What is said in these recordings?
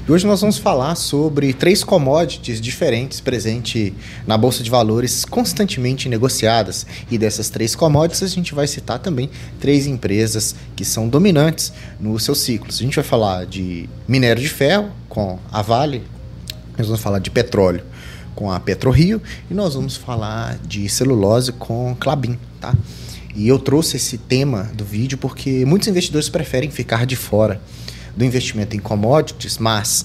E hoje nós vamos falar sobre 3 commodities diferentes presentes na Bolsa de Valores constantemente negociadas. E dessas 3 commodities a gente vai citar também 3 empresas que são dominantes nos seus ciclos. A gente vai falar de minério de ferro com a Vale, nós vamos falar de petróleo com a PetroRio e nós vamos falar de celulose com Klabin, tá? E eu trouxe esse tema do vídeo porque muitos investidores preferem ficar de fora do investimento em commodities, mas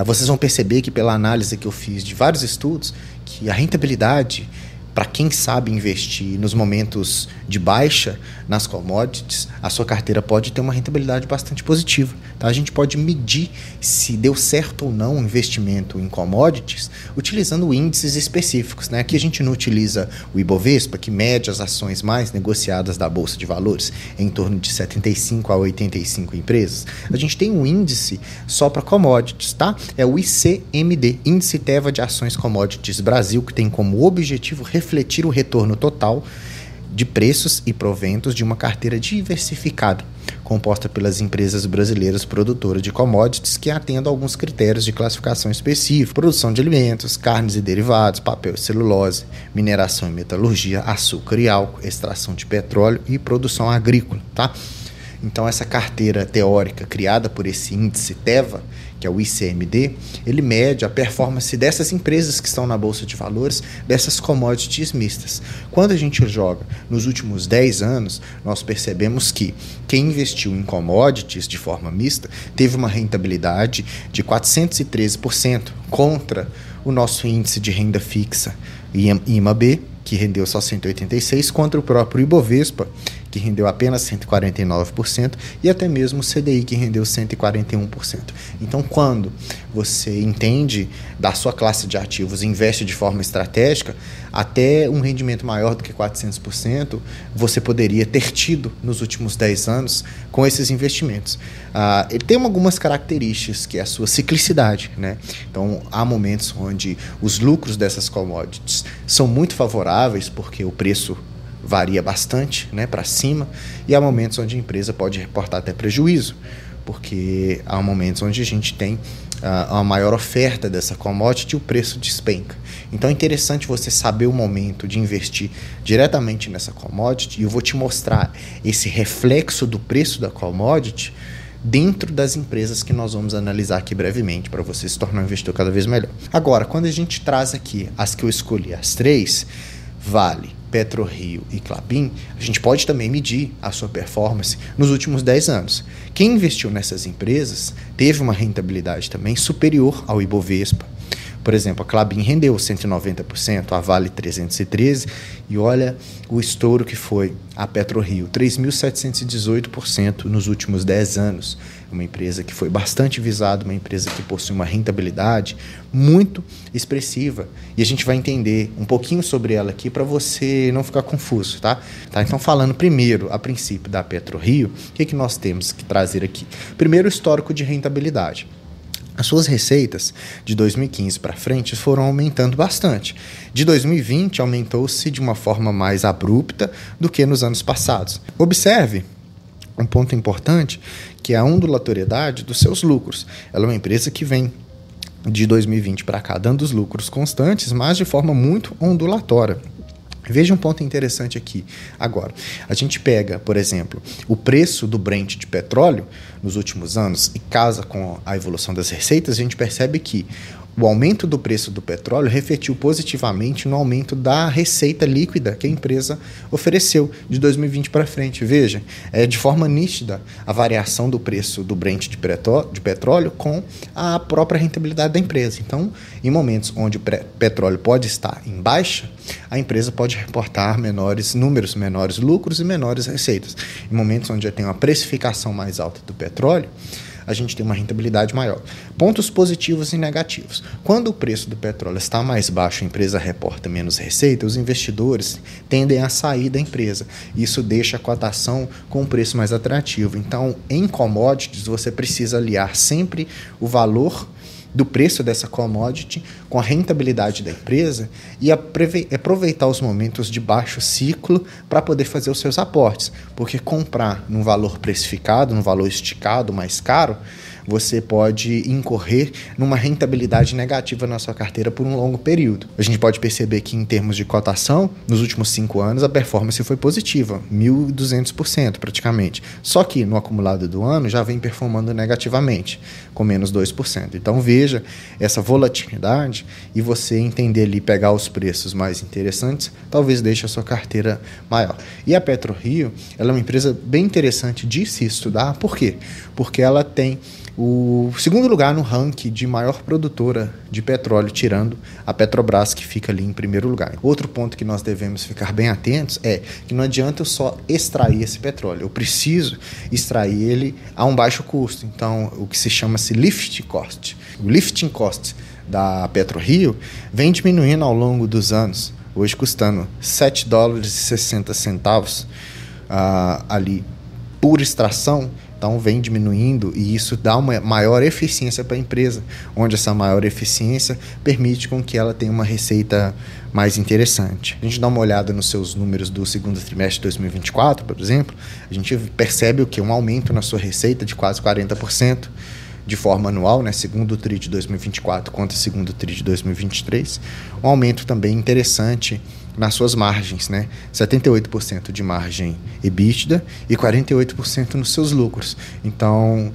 vocês vão perceber que pela análise que eu fiz de vários estudos, que a rentabilidade, para quem sabe investir nos momentos de baixa nas commodities, a sua carteira pode ter uma rentabilidade bastante positiva. Tá? A gente pode medir se deu certo ou não o investimento em commodities utilizando índices específicos. Né? Aqui a gente não utiliza o Ibovespa, que mede as ações mais negociadas da Bolsa de Valores, em torno de 75 a 85 empresas. A gente tem um índice só para commodities, tá? É o ICMD, Índice Teva de Ações Commodities Brasil, que tem como objetivo refletir o retorno total de preços e proventos de uma carteira diversificada, composta pelas empresas brasileiras produtoras de commodities que atendam a alguns critérios de classificação específica: produção de alimentos, carnes e derivados, papel e celulose, mineração e metalurgia, açúcar e álcool, extração de petróleo e produção agrícola, tá? Então essa carteira teórica criada por esse índice Teva, que é o ICMD, ele mede a performance dessas empresas que estão na Bolsa de Valores, dessas commodities mistas. Quando a gente joga nos últimos 10 anos, nós percebemos que quem investiu em commodities de forma mista teve uma rentabilidade de 413% contra o nosso índice de renda fixa IMAB, que rendeu só 186%, contra o próprio Ibovespa, que rendeu apenas 149%, e até mesmo o CDI, que rendeu 141%. Então, quando você entende da sua classe de ativos e investe de forma estratégica, até um rendimento maior do que 400%, você poderia ter tido nos últimos 10 anos com esses investimentos. Ele tem algumas características, que é a sua ciclicidade, né? Então, há momentos onde os lucros dessas commodities são muito favoráveis, porque o preço varia bastante, né, para cima, e há momentos onde a empresa pode reportar até prejuízo, porque há momentos onde a gente tem uma maior oferta dessa commodity e o preço despenca. Então é interessante você saber o momento de investir diretamente nessa commodity, e eu vou te mostrar esse reflexo do preço da commodity dentro das empresas que nós vamos analisar aqui brevemente, para você se tornar um investidor cada vez melhor. Agora, quando a gente traz aqui as que eu escolhi, as 3, Vale, PetroRio e Klabin, a gente pode também medir a sua performance nos últimos 10 anos. Quem investiu nessas empresas teve uma rentabilidade também superior ao Ibovespa. Por exemplo, a Klabin rendeu 190%, a Vale 313%, e olha o estouro que foi a PetroRio, 3.718% nos últimos 10 anos. Uma empresa que foi bastante visada, uma empresa que possui uma rentabilidade muito expressiva. E a gente vai entender um pouquinho sobre ela aqui para você não ficar confuso, tá? Então, falando primeiro, a princípio, da PetroRio, o que nós temos que trazer aqui? Primeiro, o histórico de rentabilidade. As suas receitas de 2015 para frente foram aumentando bastante. De 2020, aumentou-se de uma forma mais abrupta do que nos anos passados. Observe um ponto importante, que é a ondulatoriedade dos seus lucros. Ela é uma empresa que vem de 2020 para cá dando os lucros constantes, mas de forma muito ondulatória. Veja um ponto interessante aqui. Agora, a gente pega, por exemplo, o preço do Brent de petróleo nos últimos anos e casa com a evolução das receitas, a gente percebe que o aumento do preço do petróleo refletiu positivamente no aumento da receita líquida que a empresa ofereceu de 2020 para frente. Veja, é de forma nítida a variação do preço do Brent de petróleo com a própria rentabilidade da empresa. Então, em momentos onde o petróleo pode estar em baixa, a empresa pode reportar menores números, menores lucros e menores receitas. Em momentos onde já tem uma precificação mais alta do petróleo, a gente tem uma rentabilidade maior. Pontos positivos e negativos. Quando o preço do petróleo está mais baixo, a empresa reporta menos receita, os investidores tendem a sair da empresa. Isso deixa a cotação com um preço mais atrativo. Então, em commodities, você precisa aliar sempre o valor do preço dessa commodity com a rentabilidade da empresa e aproveitar os momentos de baixo ciclo para poder fazer os seus aportes, porque comprar num valor precificado, num valor esticado mais caro, você pode incorrer numa rentabilidade negativa na sua carteira por um longo período. A gente pode perceber que em termos de cotação, nos últimos 5 anos a performance foi positiva, 1.200% praticamente. Só que no acumulado do ano já vem performando negativamente, com menos 2%. Então veja essa volatilidade e você entender ali, pegar os preços mais interessantes, talvez deixe a sua carteira maior. E a PetroRio, ela é uma empresa bem interessante de se estudar. Por quê? Porque ela tem o segundo lugar no ranking de maior produtora de petróleo, tirando a Petrobras, que fica ali em primeiro lugar. Outro ponto que nós devemos ficar bem atentos é que não adianta eu só extrair esse petróleo, eu preciso extrair ele a um baixo custo. Então, o que se chama-se lift cost. O lifting cost da PetroRio vem diminuindo ao longo dos anos, hoje custando $7,60 ali por extração. Então vem diminuindo e isso dá uma maior eficiência para a empresa, onde essa maior eficiência permite com que ela tenha uma receita mais interessante. A gente dá uma olhada nos seus números do segundo trimestre de 2024, por exemplo, a gente percebe o que? Um aumento na sua receita de quase 40%, de forma anual, né? Segundo TRI de 2024 contra segundo TRI de 2023, um aumento também interessante nas suas margens, né? 78% de margem EBITDA e 48% nos seus lucros. Então,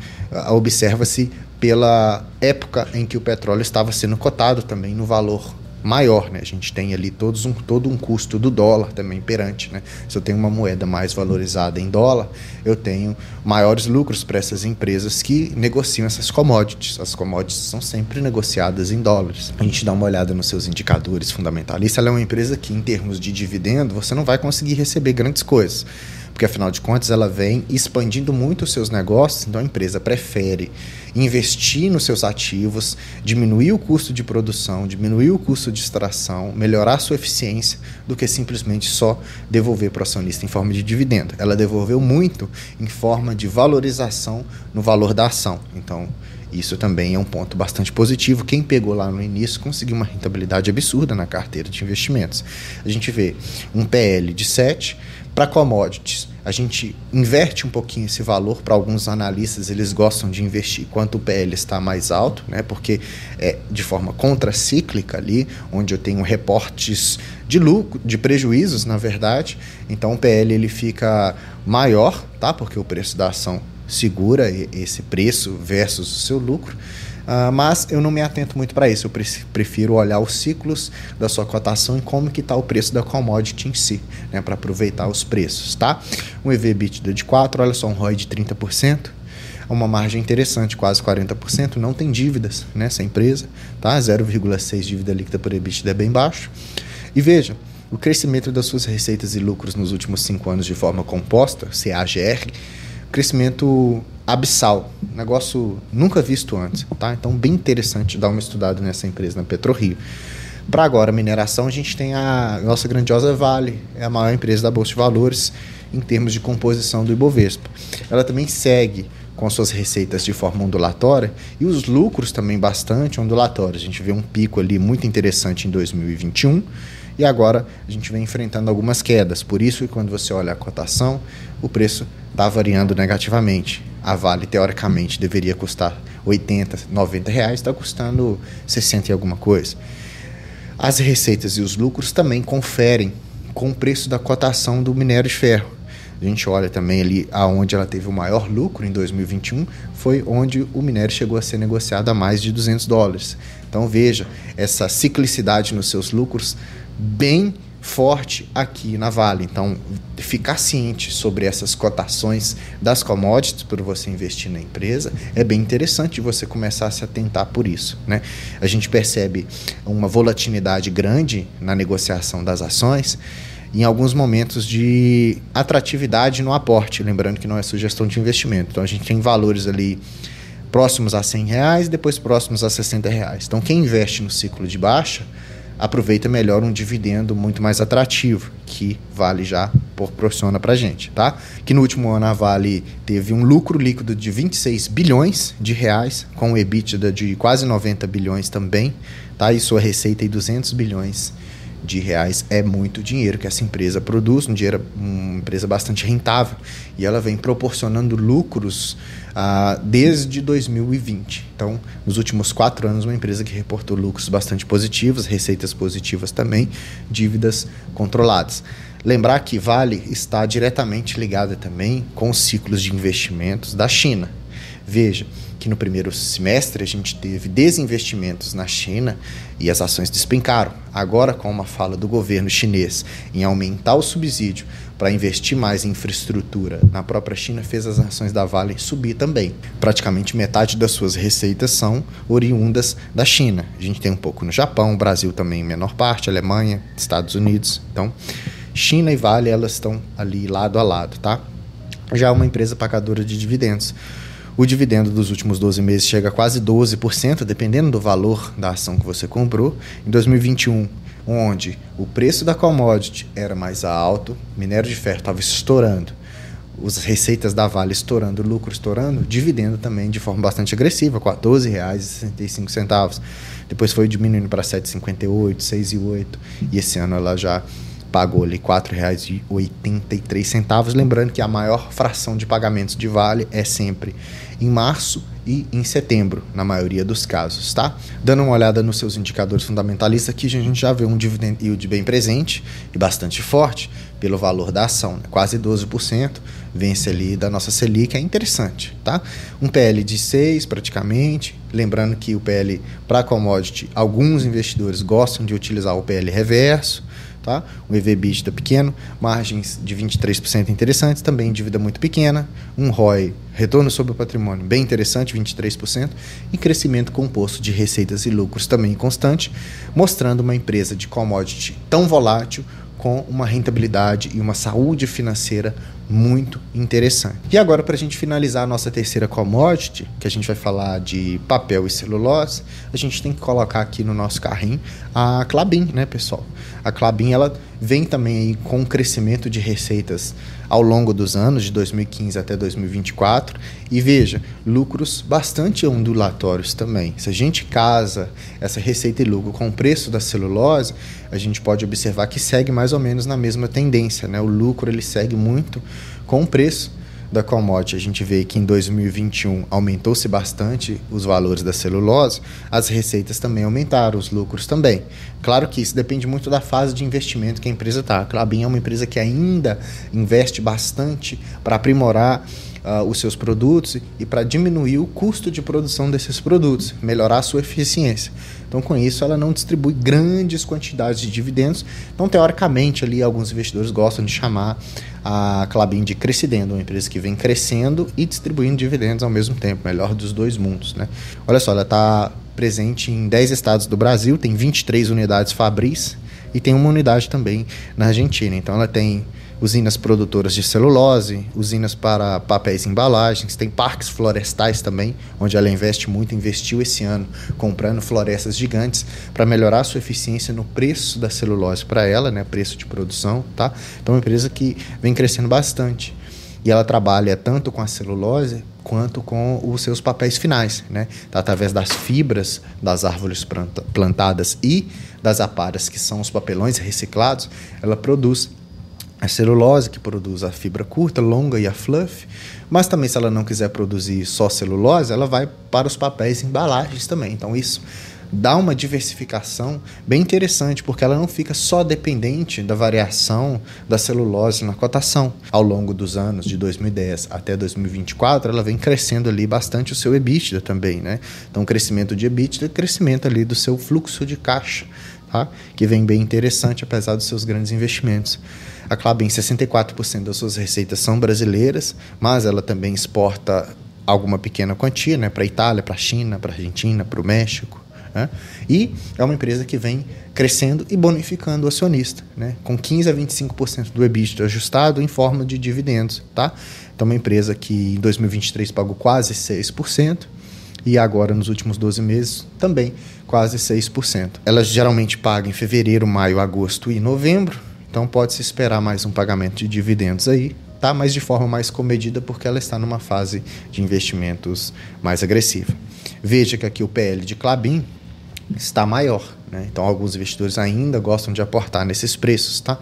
observa-se pela época em que o petróleo estava sendo cotado também no valor maior, né? A gente tem ali todo um custo do dólar também perante, né? Se eu tenho uma moeda mais valorizada em dólar, eu tenho maiores lucros para essas empresas que negociam essas commodities. As commodities são sempre negociadas em dólares. A gente dá uma olhada nos seus indicadores fundamentalistas. Ela é uma empresa que, em termos de dividendo, você não vai conseguir receber grandes coisas, porque afinal de contas ela vem expandindo muito os seus negócios, então a empresa prefere investir nos seus ativos, diminuir o custo de produção, diminuir o custo de extração, melhorar a sua eficiência, do que simplesmente só devolver para o acionista em forma de dividendo. Ela devolveu muito em forma de valorização no valor da ação. Então, isso também é um ponto bastante positivo. Quem pegou lá no início conseguiu uma rentabilidade absurda na carteira de investimentos. A gente vê um PL de 7. Para commodities, a gente inverte um pouquinho esse valor. Para alguns analistas, eles gostam de investir quanto o PL está mais alto, né? Porque é de forma contracíclica ali, onde eu tenho reportes de lucro, de prejuízos, na verdade. Então o PL ele fica maior, tá? Porque o preço da ação segura esse preço versus o seu lucro. Mas eu não me atento muito para isso, eu prefiro olhar os ciclos da sua cotação e como que está o preço da commodity em si, né, para aproveitar os preços, tá? Um EV/EBITDA de 4, olha só, um ROI de 30%, uma margem interessante, quase 40%, não tem dívidas nessa empresa, tá? 0,6 dívida líquida por EBITDA é bem baixo. E veja, o crescimento das suas receitas e lucros nos últimos 5 anos de forma composta, CAGR, crescimento abissal, negócio nunca visto antes, tá? Então bem interessante dar uma estudada nessa empresa, na PetroRio. Para agora, mineração, a gente tem a nossa grandiosa Vale, é a maior empresa da Bolsa de Valores em termos de composição do Ibovespa. Ela também segue com as suas receitas de forma ondulatória e os lucros também bastante ondulatórios. A gente vê um pico ali muito interessante em 2021 e agora a gente vem enfrentando algumas quedas. Por isso que quando você olha a cotação, o preço está variando negativamente. A Vale, teoricamente, deveria custar R$80, R$90, está custando 60 e alguma coisa. As receitas e os lucros também conferem com o preço da cotação do minério de ferro. A gente olha também ali aonde ela teve o maior lucro em 2021, foi onde o minério chegou a ser negociado a mais de $200. Então veja, essa ciclicidade nos seus lucros bem forte aqui na Vale. Então, ficar ciente sobre essas cotações das commodities para você investir na empresa é bem interessante você começar a se atentar por isso, né? A gente percebe uma volatilidade grande na negociação das ações, em alguns momentos de atratividade no aporte, lembrando que não é sugestão de investimento. Então, a gente tem valores ali próximos a R$100 e depois próximos a R$60. Então, quem investe no ciclo de baixa aproveita melhor um dividendo muito mais atrativo, que Vale já proporciona para a gente, tá? Que no último ano a Vale teve um lucro líquido de 26 bilhões de reais, com um EBITDA de quase 90 bilhões também, tá? E sua receita de 200 bilhões de reais é muito dinheiro que essa empresa produz, uma empresa bastante rentável, e ela vem proporcionando lucros desde 2020. Então, nos últimos 4 anos, uma empresa que reportou lucros bastante positivos, receitas positivas também, dívidas controladas. Lembrar que Vale está diretamente ligada também com os ciclos de investimentos da China. Veja que no primeiro semestre a gente teve desinvestimentos na China e as ações despencaram. Agora, com uma fala do governo chinês em aumentar o subsídio para investir mais em infraestrutura na própria China, fez as ações da Vale subir também. Praticamente metade das suas receitas são oriundas da China. A gente tem um pouco no Japão, Brasil também em menor parte, Alemanha, Estados Unidos. Então, China e Vale, elas estão ali lado a lado, tá? Já é uma empresa pagadora de dividendos. O dividendo dos últimos 12 meses chega a quase 12%, dependendo do valor da ação que você comprou. Em 2021, onde o preço da commodity era mais alto, minério de ferro estava estourando, as receitas da Vale estourando, o lucro estourando, dividendo também de forma bastante agressiva, R$ 14,65. Depois foi diminuindo para R$ 7,58, R$ 6,08, e esse ano ela já pagou ali R$ 4,83. Lembrando que a maior fração de pagamentos de Vale é sempre em março e em setembro, na maioria dos casos, tá? Dando uma olhada nos seus indicadores fundamentalistas, aqui a gente já vê um dividend yield bem presente e bastante forte pelo valor da ação, né? Quase 12%, vence ali da nossa Selic, é interessante, tá? Um PL de 6 praticamente, lembrando que o PL para commodity, alguns investidores gostam de utilizar o PL reverso, tá? Um EV/EBITDA pequeno, margens de 23% interessantes, também dívida muito pequena, um ROI, retorno sobre o patrimônio, bem interessante, 23%, e crescimento composto de receitas e lucros também constante, mostrando uma empresa de commodity tão volátil com uma rentabilidade e uma saúde financeira muito interessante. E agora, para a gente finalizar a nossa terceira commodity, que a gente vai falar de papel e celulose, a gente tem que colocar aqui no nosso carrinho a Klabin, né, pessoal? A Klabin, ela vem também aí com um crescimento de receitas ao longo dos anos, de 2015 até 2024, e veja, lucros bastante ondulatórios também. Se a gente casa essa receita e lucro com o preço da celulose, a gente pode observar que segue mais ou menos na mesma tendência, né? O lucro, ele segue muito com o preço da commodity. A gente vê que em 2021 aumentou-se bastante os valores da celulose, as receitas também aumentaram, os lucros também. Claro que isso depende muito da fase de investimento que a empresa está. A Klabin é uma empresa que ainda investe bastante para aprimorar os seus produtos e para diminuir o custo de produção desses produtos, melhorar a sua eficiência. Então, com isso, ela não distribui grandes quantidades de dividendos. Então, teoricamente, ali alguns investidores gostam de chamar a Klabin de crescidendo, uma empresa que vem crescendo e distribuindo dividendos ao mesmo tempo, melhor dos dois mundos, né? Olha só, ela está presente em 10 estados do Brasil, tem 23 unidades Fabris e tem uma unidade também na Argentina. Então, ela tem usinas produtoras de celulose, usinas para papéis e embalagens, tem parques florestais também, onde ela investiu esse ano comprando florestas gigantes para melhorar a sua eficiência no preço da celulose para ela, né, preço de produção, tá? Então é uma empresa que vem crescendo bastante. E ela trabalha tanto com a celulose quanto com os seus papéis finais, né? Então, através das fibras das árvores plantadas e das aparas, que são os papelões reciclados, ela produz a celulose, que produz a fibra curta, longa e a fluff, mas também, se ela não quiser produzir só celulose, ela vai para os papéis e embalagens também. Então isso dá uma diversificação bem interessante, porque ela não fica só dependente da variação da celulose na cotação. Ao longo dos anos, de 2010 até 2024, ela vem crescendo ali bastante o seu EBITDA também, né? Então, crescimento de EBITDA, crescimento ali do seu fluxo de caixa, tá? Que vem bem interessante, apesar dos seus grandes investimentos. A Klabin, 64% das suas receitas são brasileiras, mas ela também exporta alguma pequena quantia, né, para a Itália, para a China, para a Argentina, para o México, né? E é uma empresa que vem crescendo e bonificando o acionista, né, com 15% a 25% do EBITDA ajustado em forma de dividendos, tá? Então, uma empresa que em 2023 pagou quase 6%, e agora, nos últimos 12 meses, também quase 6%. Ela geralmente paga em fevereiro, maio, agosto e novembro, então pode-se esperar mais um pagamento de dividendos aí, tá? Mas de forma mais comedida, porque ela está numa fase de investimentos mais agressiva. Veja que aqui o PL de Klabin está maior, né? Então, alguns investidores ainda gostam de aportar nesses preços, tá?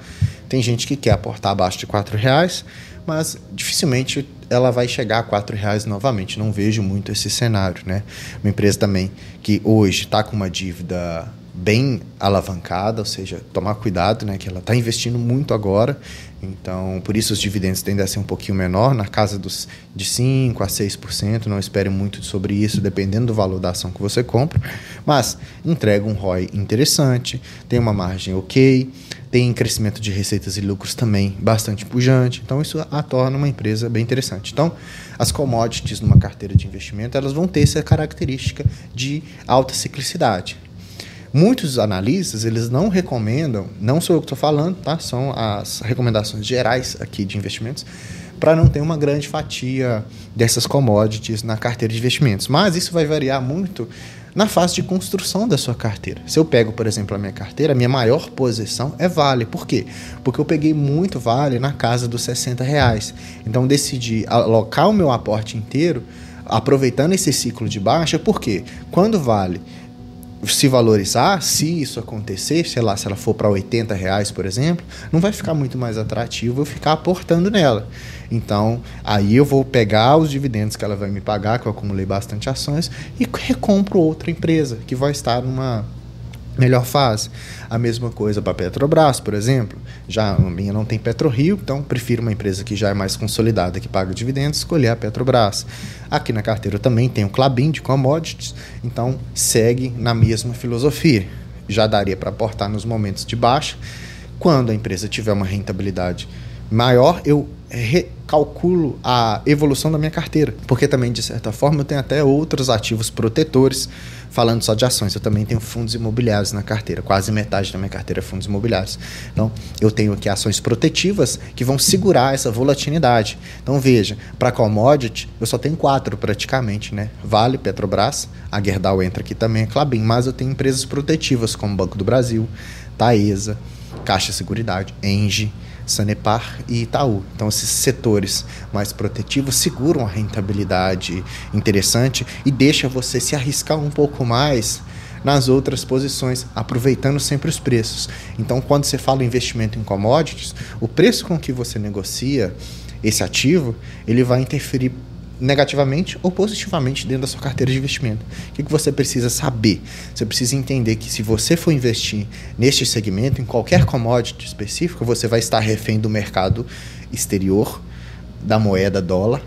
Tem gente que quer aportar abaixo de R$4, mas dificilmente ela vai chegar a R$4 novamente. Não vejo muito esse cenário, né? Uma empresa também que hoje está com uma dívida bem alavancada, ou seja, tomar cuidado, né, que ela está investindo muito agora, então por isso os dividendos tendem a ser um pouquinho menor, na casa de 5% a 6%, não espere muito sobre isso, dependendo do valor da ação que você compra, mas entrega um ROI interessante, tem uma margem ok, tem crescimento de receitas e lucros também bastante pujante, então isso a torna uma empresa bem interessante. Então, as commodities numa carteira de investimento, elas vão ter essa característica de alta ciclicidade. Muitos analistas, eles não recomendam, não sou eu que estou falando, tá? São as recomendações gerais aqui de investimentos, para não ter uma grande fatia dessas commodities na carteira de investimentos. Mas isso vai variar muito na fase de construção da sua carteira. Se eu pego, por exemplo, a minha carteira, a minha maior posição é Vale. Por quê? Porque eu peguei muito Vale na casa dos R$60. Então, decidi alocar o meu aporte inteiro, aproveitando esse ciclo de baixa, porque quando Vale se valorizar, se isso acontecer, sei lá, se ela for para R$80, por exemplo, não vai ficar muito mais atrativo eu ficar aportando nela. Então, aí eu vou pegar os dividendos que ela vai me pagar, que eu acumulei bastante ações, e recompro outra empresa que vai estar numa melhor fase. A mesma coisa para a Petrobras, por exemplo. Já a minha não tem PetroRio, então prefiro uma empresa que já é mais consolidada, que paga dividendos, escolher a Petrobras. Aqui na carteira eu também tenho o Klabin de commodities, então segue na mesma filosofia. Já daria para aportar nos momentos de baixa. Quando a empresa tiver uma rentabilidade maior, eu recalculo a evolução da minha carteira, porque também, de certa forma, eu tenho até outros ativos protetores. Falando só de ações, eu também tenho fundos imobiliários na carteira, quase metade da minha carteira é fundos imobiliários. Então, eu tenho aqui ações protetivas que vão segurar essa volatilidade. Então, veja, para commodity, eu só tenho 4 praticamente, né? Vale, Petrobras, a Gerdau entra aqui também, a Klabin, mas eu tenho empresas protetivas como Banco do Brasil, Taesa, Caixa Seguridade, Engie, Sanepar e Itaú. Então, esses setores mais protetivos seguram a rentabilidade interessante e deixa você se arriscar um pouco mais nas outras posições, aproveitando sempre os preços. Então, quando você fala em investimento em commodities, o preço com que você negocia esse ativo, ele vai interferir negativamente ou positivamente dentro da sua carteira de investimento. O que você precisa saber? Você precisa entender que se você for investir neste segmento, em qualquer commodity específico, você vai estar refém do mercado exterior, da moeda dólar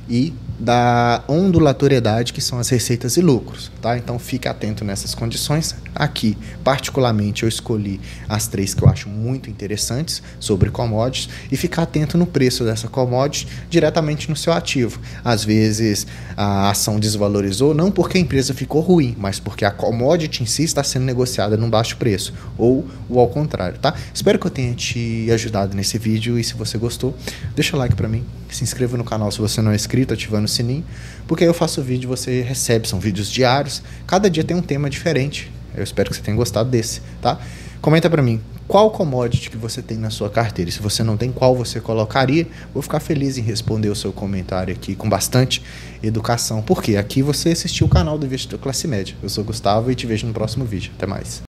e da ondulatoriedade, que são as receitas e lucros, tá? Então fique atento nessas condições. Aqui, particularmente, eu escolhi as 3 que eu acho muito interessantes sobre commodities e ficar atento no preço dessa commodity diretamente no seu ativo. Às vezes a ação desvalorizou, não porque a empresa ficou ruim, mas porque a commodity em si está sendo negociada num baixo preço, ou ao contrário, tá? Espero que eu tenha te ajudado nesse vídeo e se você gostou, deixa o like pra mim, se inscreva no canal se você não é inscrito, ativando o sininho, porque aí eu faço vídeo e você recebe, são vídeos diários, cada dia tem um tema diferente. Eu espero que você tenha gostado desse, tá? Comenta pra mim, qual commodity que você tem na sua carteira, e se você não tem, qual você colocaria. Vou ficar feliz em responder o seu comentário aqui com bastante educação, porque aqui você assistiu o canal do Investidor Classe Média. Eu sou o Gustavo e te vejo no próximo vídeo. Até mais.